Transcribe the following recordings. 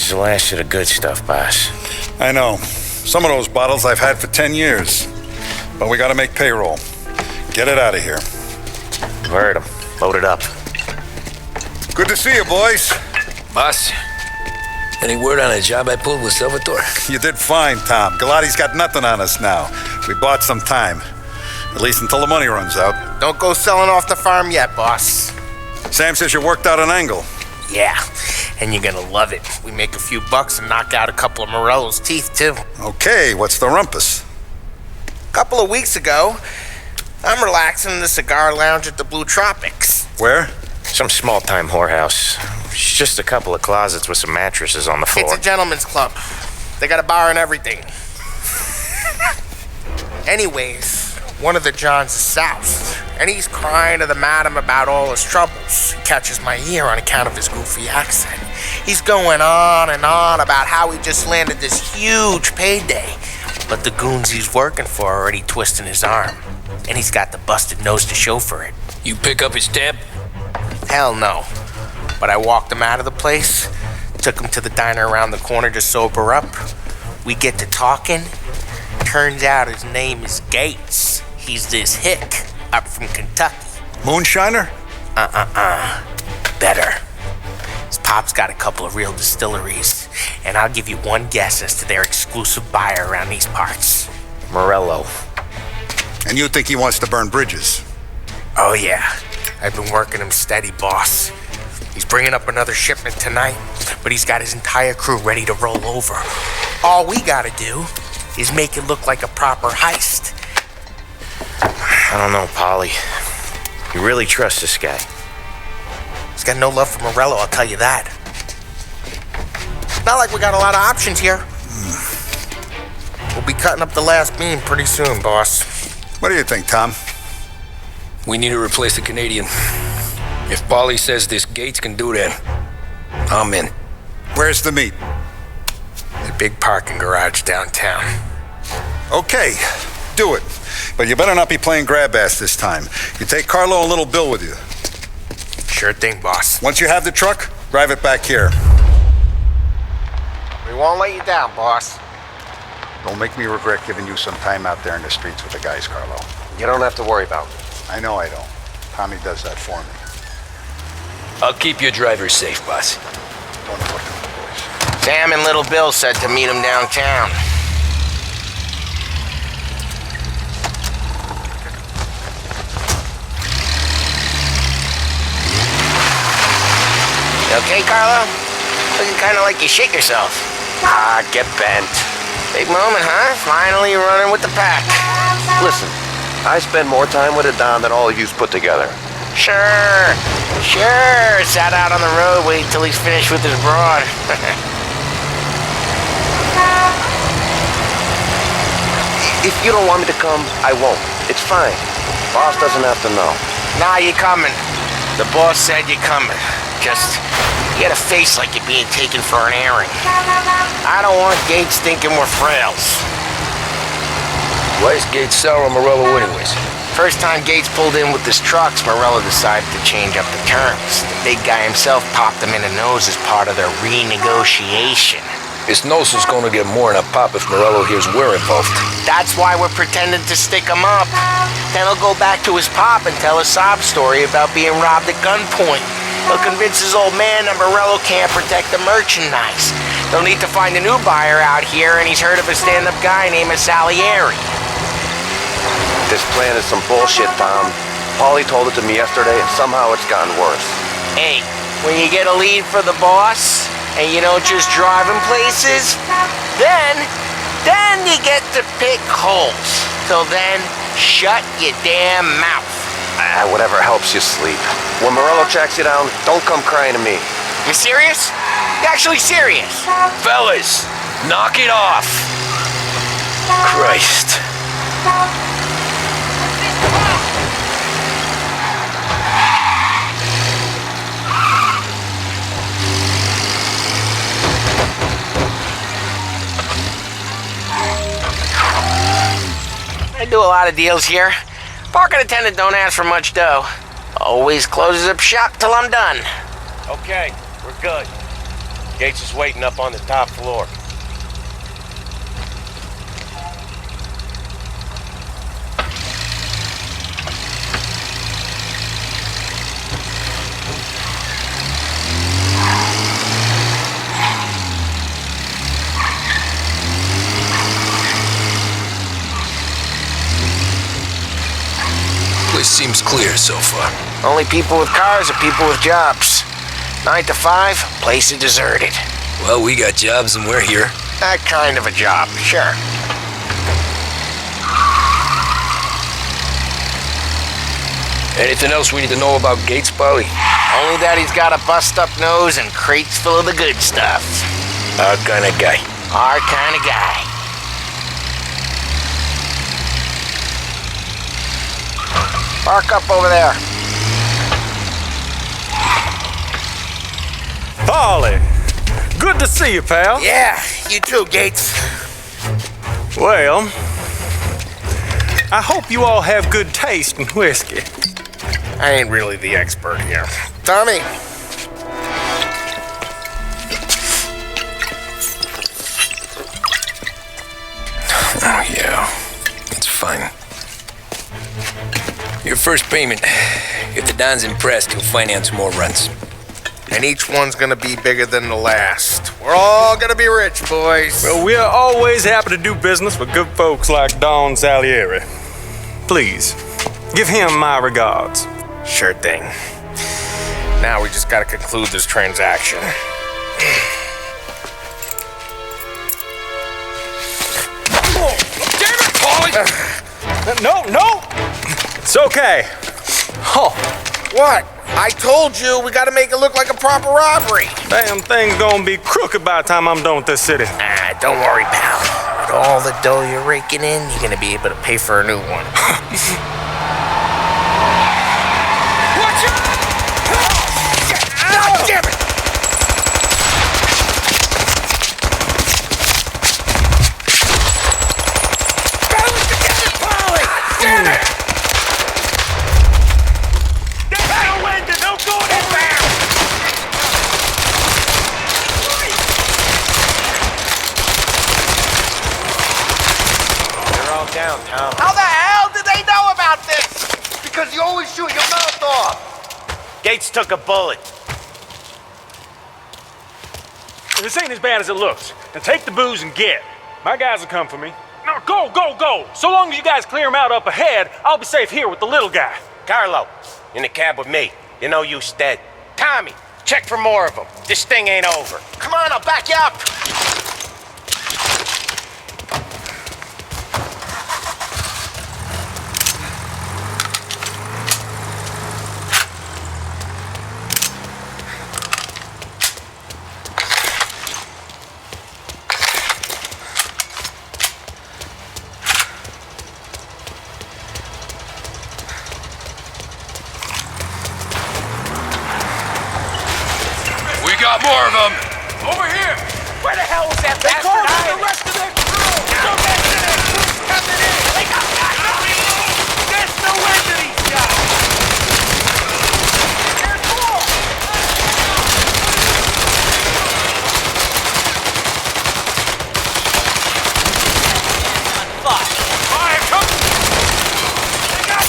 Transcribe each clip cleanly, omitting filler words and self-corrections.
is the last of the good stuff, boss. I know. Some of those bottles I've had for 10 years. But we gotta make payroll. Get it out of here. Heard him. Load it up. Good to see you, boys. Boss, any word on a job I pulled with Salvatore? You did fine, Tom. Galati's got nothing on us now. We bought some time. At least until the money runs out. Don't go selling off the farm yet, boss. Sam says you worked out an angle. Yeah, and you're gonna love it. We make a few bucks and knock out a couple of Morello's teeth, too. Okay, what's the rumpus? A couple of weeks ago, I'm relaxing in the cigar lounge at the Blue Tropics. Where? Some small-time whorehouse. It's just a couple of closets with some mattresses on the floor. It's a gentleman's club. They got a bar and everything. Anyways, one of the Johns is soused, and he's crying to the madam about all his troubles. He catches my ear on account of his goofy accent. He's going on and on about how he just landed this huge payday, but the goons he's working for are already twisting his arm, and he's got the busted nose to show for it. You pick up his tab? Hell no. But I walked him out of the place, took him to the diner around the corner to sober up. We get to talking. Turns out his name is Gates. He's this hick up from Kentucky. Moonshiner? Better. His pop's got a couple of real distilleries, and I'll give you one guess as to their exclusive buyer around these parts. Morello. And you think he wants to burn bridges? Oh yeah, I've been working him steady, boss. He's bringing up another shipment tonight, but he's got his entire crew ready to roll over. All we gotta do is make it look like a proper heist. I don't know, Polly. You really trust this guy? He's got no love for Morello, I'll tell you that. Not like we got a lot of options here. We'll be cutting up the last beam pretty soon, boss. What do you think, Tom? We need to replace the Canadian. If Polly says this Gates can do that, I'm in. Where's the meat? The big parking garage downtown. Okay, do it. But you better not be playing grab ass this time. You take Carlo and Little Bill with you. Sure thing, boss. Once you have the truck, drive it back here. We won't let you down, boss. Don't make me regret giving you some time out there in the streets with the guys, Carlo. You don't have to worry about it. I know I don't. Tommy does that for me. I'll keep your driver safe, boss. Don't put him, boys. Sam and Little Bill said to meet him downtown. You okay, Carlo? Looking kind of like you shit yourself. Get bent. Big moment, huh? Finally you're running with the pack. Listen, I spend more time with a Don than all of yous put together. Sure. Sat out on the road, wait till he's finished with his broad. If you don't want me to come, I won't. It's fine. Boss doesn't have to know. Nah, you're coming. The boss said you're coming. Just, you got a face like you're being taken for an airing. I don't want Gates thinking we're frails. Why is Gates sour on Morello anyways? First time Gates pulled in with his trucks, Morello decided to change up the terms. The big guy himself popped him in the nose as part of their renegotiation. His nose is gonna get more than a pop if Morello hears we're involved. That's why we're pretending to stick him up. Then he'll go back to his pop and tell a sob story about being robbed at gunpoint. He'll convince his old man that Morello can't protect the merchandise. They'll need to find a new buyer out here, and he's heard of a stand-up guy named Salieri. This plan is some bullshit, Tom. Paulie told it to me yesterday, and somehow it's gotten worse. Hey, when you get a lead for the boss, and you don't just drive him places, then you get to pick holes. Till then, shut your damn mouth. Whatever helps you sleep. When Morello tracks you down, don't come crying to me. You serious? You actually serious? Fellas, knock it off. Christ. I do a lot of deals here. Parking attendant don't ask for much dough. Always closes up shop till I'm done. Okay, we're good. Gates is waiting up on the top floor. Place seems clear so far. Only people with cars are people with jobs. 9 to 5, place is deserted. Well, we got jobs and we're here. That kind of a job, sure. Anything else we need to know about Gates, Polly? Only that he's got a bust-up nose and crates full of the good stuff. Our kind of guy. Our kind of guy. Park up over there. Polly, good to see you, pal. Yeah, you too, Gates. Well, I hope you all have good taste in whiskey. I ain't really the expert here. Tommy. Oh, yeah. It's fine. Your first payment. If the Don's impressed, he'll finance more runs. And each one's gonna be bigger than the last. We're all gonna be rich, boys. Well, we are always happy to do business with good folks like Don Salieri. Please, give him my regards. Sure thing. Now we just gotta conclude this transaction. Damn it, Polly! No! It's okay. Oh, What? I told you we gotta make it look like a proper robbery. damn thing's gonna be crooked by the time I'm done with this city. Ah, don't worry, pal. With all the dough you're raking in, you're gonna be able to pay for a new one. Watch out! God damn it! Balance together, Polly! Damn it! Down, Tom. How the hell did they know about this? Because you always shoot your mouth off. Gates took a bullet. This ain't as bad as it looks. Now take the booze and get. My guys will come for me. Now go! So long as you guys clear him out up ahead, I'll be safe here with the little guy. Carlo, in the cab with me. You know you dead. Tommy, check for more of them. This thing ain't over. Come on, I'll back you up. We got more of them! Over here! Where the hell was that bastard hiding? The rest of their crew! Go back to their crew coming in! They got back up! There's no end to these guys! There's more! Fire, come! They got...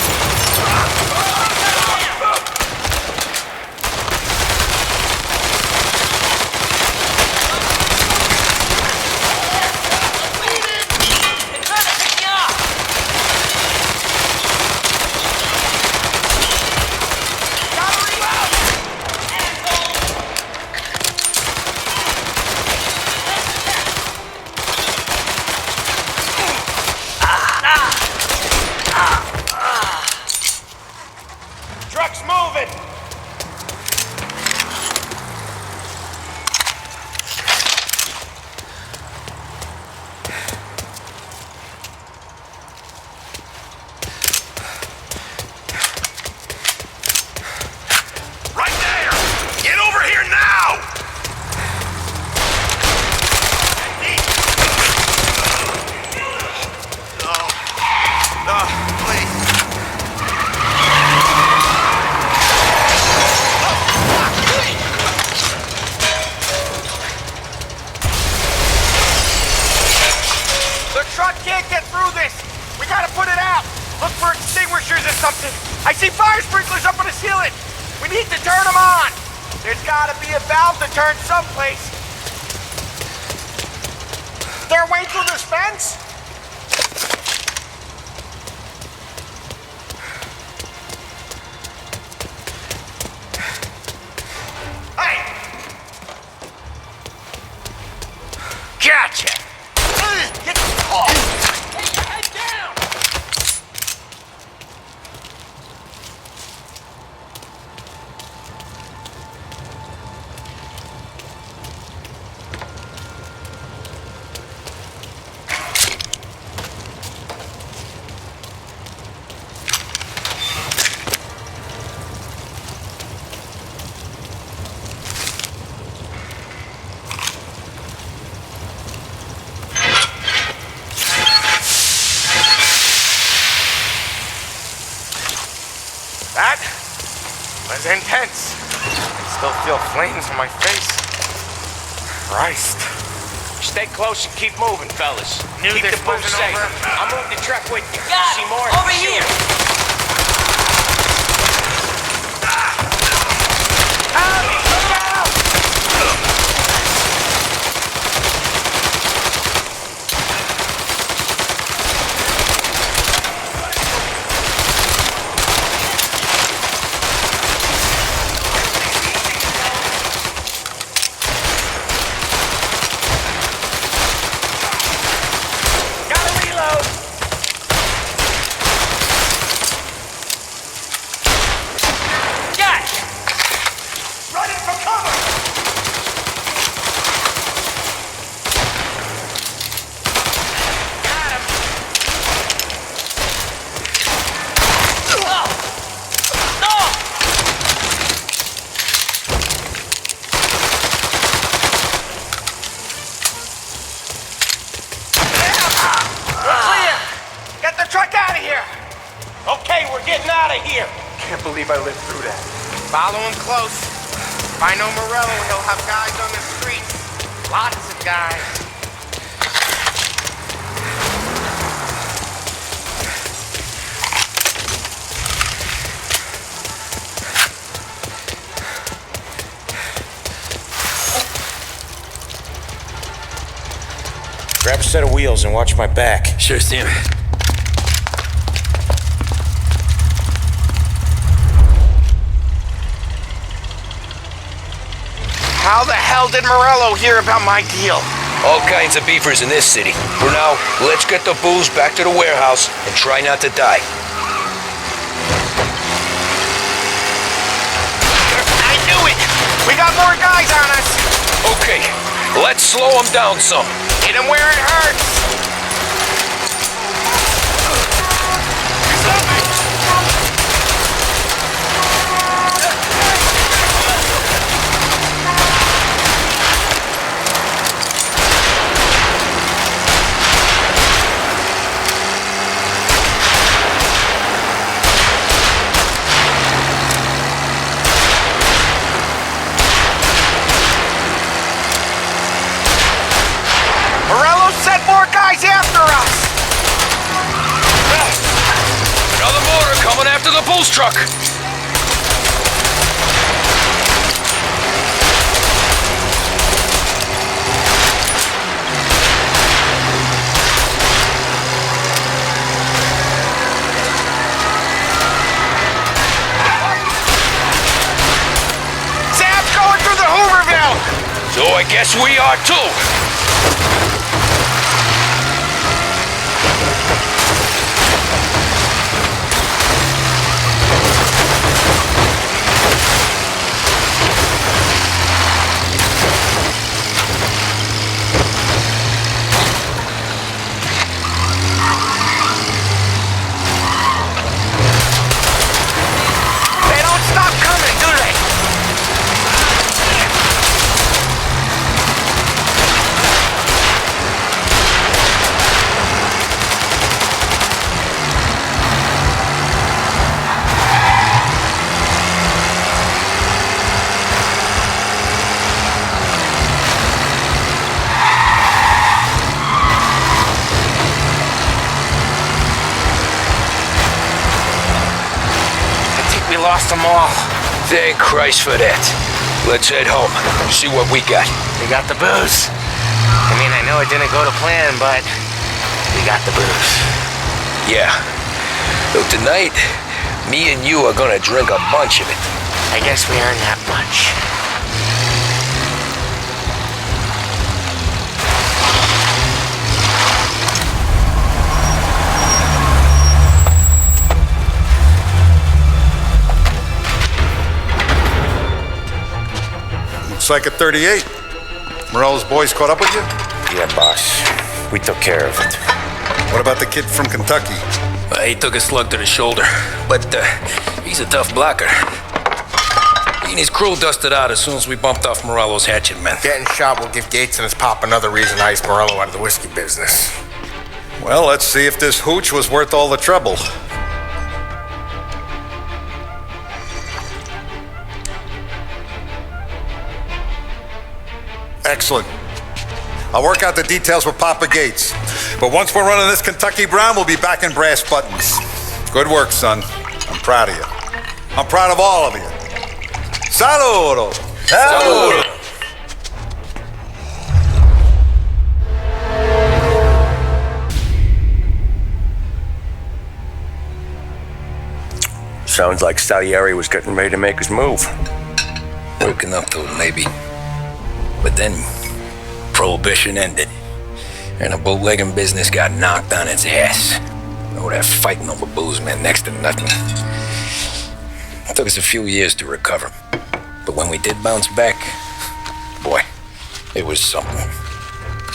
Listen, I see fire sprinklers up on the ceiling. We need to turn them on. There's gotta be a valve to turn someplace. Is there a way through this fence? Gotcha! Get off! Hey, your head down! That was intense. I still feel flames on my face. Christ. Stay close and keep moving, fellas. Knew keep this the booth wasn't safe. over. I'll move the truck with you. God, See more? over here. Tommy, look out! Gotta reload! Gosh! Running for cover! Got him! No! We're clear! Get the truck out of here! Okay, we're getting out of here. Can't believe I lived through that. Follow him close. If I know Morello, he'll have guys on the streets. Lots of guys. Grab a set of wheels and watch my back. Sure, Sam. How the hell did Morello hear about my deal? All kinds of beefers in this city. For now, let's get the booze back to the warehouse and try not to die. I knew it! We got more guys on us! Okay, let's slow them down some. Hit him where it hurts! Morello sent more guys after us! Another motor coming after the booze truck. Sam's going through the Hooverville! So I guess we are too. They don't stop coming, do they? lost them all. Thank Christ for that. Let's head home. See what we got. We got the booze. I mean, I know it didn't go to plan, but we got the booze. Yeah. So tonight, me and you are gonna drink a bunch of it. I guess we earned that much. Looks like a 38. Morello's boys caught up with you? Yeah, boss. We took care of it. What about the kid from Kentucky? He took a slug to the shoulder, but he's a tough blocker. He and his crew dusted out as soon as we bumped off Morello's hatchet men. Getting shot will give Gates and his pop another reason to ice Morello out of the whiskey business. Well, let's see if this hooch was worth all the trouble. Excellent. I'll work out the details with Papa Gates. But once we're running this Kentucky Brown, we'll be back in brass buttons. Good work, son. I'm proud of you. I'm proud of all of you. Saludo! Saludo! Sounds like Salieri was getting ready to make his move. Working up to it, maybe. But then, Prohibition ended, and the bootlegging business got knocked on its ass. Oh, that fighting over booze meant next to nothing. It took us a few years to recover. But when we did bounce back, boy, it was something.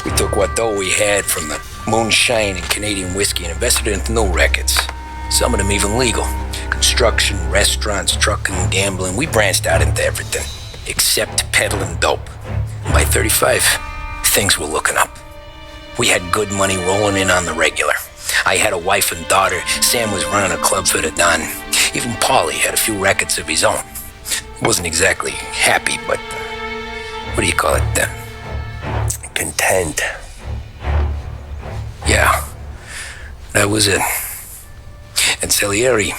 We took what dough we had from the moonshine and Canadian whiskey and invested it into new rackets. Some of them even legal. Construction, restaurants, trucking, gambling. We branched out into everything, except peddling dope. By 35, things were looking up. We had good money rolling in on the regular. I had a wife and daughter. Sam was running a club for the Don. Even Paulie had a few rackets of his own. He wasn't exactly happy, but what do you call it then? Content. Yeah, that was it. And Salieri,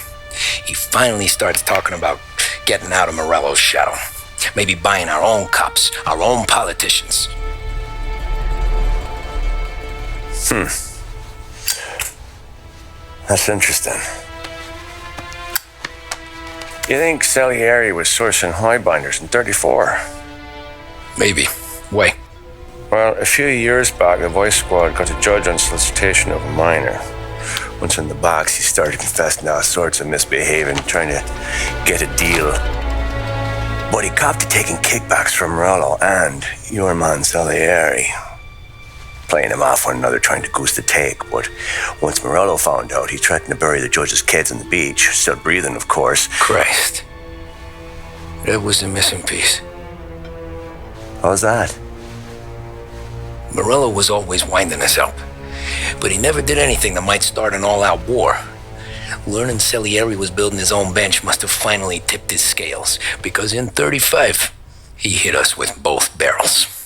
he finally starts talking about getting out of Morello's shadow. Maybe buying our own cops, our own politicians. That's interesting. You think Salieri was sourcing highbinders in 34? Maybe. Why? Well, a few years back, the Vice Squad got a judge on solicitation of a minor. Once in the box, he started confessing all sorts of misbehaving, trying to get a deal. But he copped to taking kickbacks from Morello and your man Salieri. Playing him off one another, trying to goose the take. But once Morello found out, he threatened to bury the judge's kids on the beach. Still breathing, of course. Christ. That was the missing piece. How's that? Morello was always winding us up. But he never did anything that might start an all-out war. Learning Salieri was building his own bench must have finally tipped his scales, because in 35, he hit us with both barrels.